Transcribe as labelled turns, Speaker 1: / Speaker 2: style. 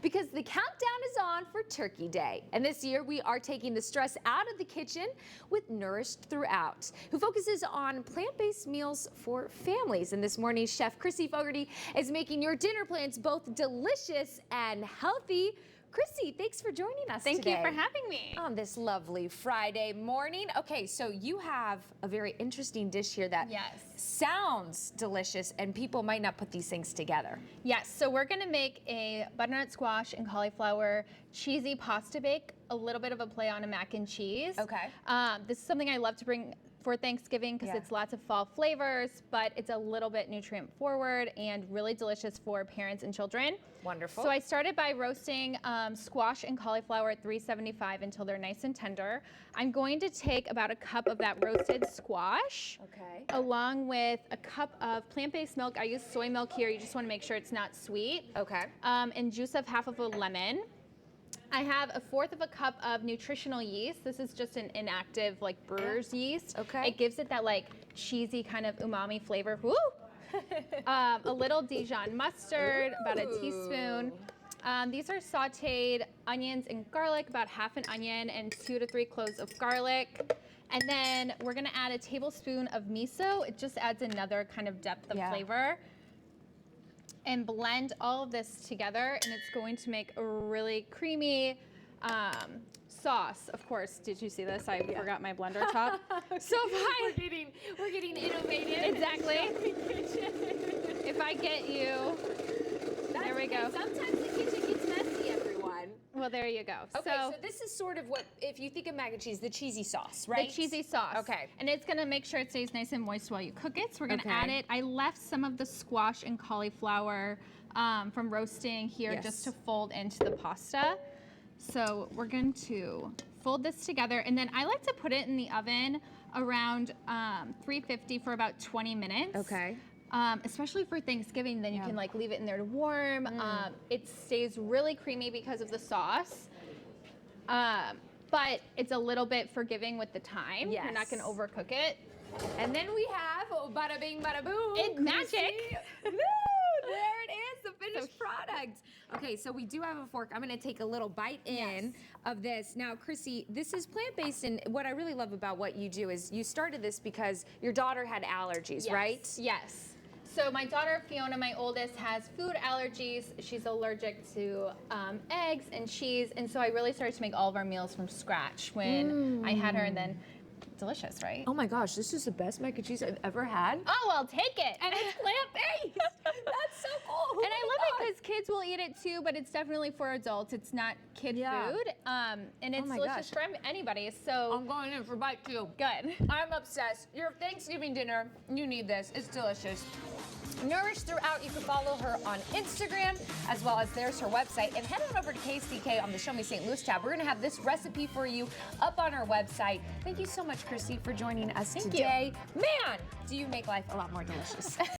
Speaker 1: Because the countdown is on for Turkey Day. And this year we are taking the stress out of the kitchen with Nourished Throughout, who focuses on plant-based meals for families. And this morning, Chef Chrissy Fogerty is making your dinner plans both delicious and healthy. Chrissy, thanks for joining us
Speaker 2: today.
Speaker 1: Thank
Speaker 2: you for having me.
Speaker 1: On this lovely Friday morning. Okay, so you have a very interesting dish here that sounds delicious, and people might not put these things together.
Speaker 2: Yes, so we're gonna make a butternut squash and cauliflower cheesy pasta bake, a little bit of a play on a mac and cheese.
Speaker 1: Okay.
Speaker 2: This is something I love to bring for Thanksgiving because it's lots of fall flavors, but it's a little bit nutrient forward and really delicious for parents and children.
Speaker 1: Wonderful.
Speaker 2: So I started by roasting squash and cauliflower at 375 until they're nice and tender. I'm going to take about a cup of that roasted squash, along with a cup of plant-based milk. I use soy milk here. You just want to make sure it's not sweet. And juice of half of a lemon. I have a fourth of a cup of nutritional yeast. This is just an inactive, like, brewer's yeast. It gives it that, like, cheesy kind of umami flavor. Woo! A little Dijon mustard, about a teaspoon. These are sauteed onions and garlic, about half an onion and 2 to 3 cloves of garlic. And then we're gonna add a tablespoon of miso. It just adds another kind of depth of flavor. And blend all of this together, and it's going to make a really creamy sauce. Of course, did you see this? I forgot my blender top. So
Speaker 1: we're getting innovative.
Speaker 2: Exactly. If I get you, there we go.
Speaker 1: Sometimes the kitchen gets messy, everyone.
Speaker 2: Well, there you go.
Speaker 1: Okay, so this is sort of what, if you think of mac and cheese, the cheesy sauce, right?
Speaker 2: The cheesy sauce.
Speaker 1: Okay.
Speaker 2: And it's gonna make sure it stays nice and moist while you cook it. So we're gonna add it. I left some of the squash and cauliflower from roasting here just to fold into the pasta. So we're going to fold this together, and then I like to put it in the oven around 350 for about 20 minutes. Especially for Thanksgiving, then you can like leave it in there to warm. It stays really creamy because of the sauce, but it's a little bit forgiving with the time. You're not gonna overcook it.
Speaker 1: And then we have, bada bing, bada boom.
Speaker 2: It's magic.
Speaker 1: There it is, the finished product. Okay, so we do have a fork. I'm gonna take a little bite in of this. Now, Chrissy, this is plant-based, and what I really love about what you do is you started this because your daughter had allergies, right?
Speaker 2: Yes. So my daughter, Fiona, my oldest, has food allergies. She's allergic to eggs and cheese, and so I really started to make all of our meals from scratch when I had her, and then delicious, right?
Speaker 1: Oh my gosh, this is the best mac and cheese I've ever had.
Speaker 2: Oh, I'll take it.
Speaker 1: And it's plant-based. That's so cool.
Speaker 2: And I love it because kids will eat it too, but it's definitely for adults. It's not kid food. And it's delicious for anybody. So
Speaker 1: I'm going in for bite 2.
Speaker 2: Good.
Speaker 1: I'm obsessed. Your Thanksgiving dinner, you need this. It's delicious. Nourished Throughout. You can follow her on Instagram, as well as there's her website. And head on over to KCK on the Show Me St. Louis tab. We're going to have this recipe for you up on our website. Thank you so much, Chrissy, for joining us today. Man, do you make life a lot more delicious.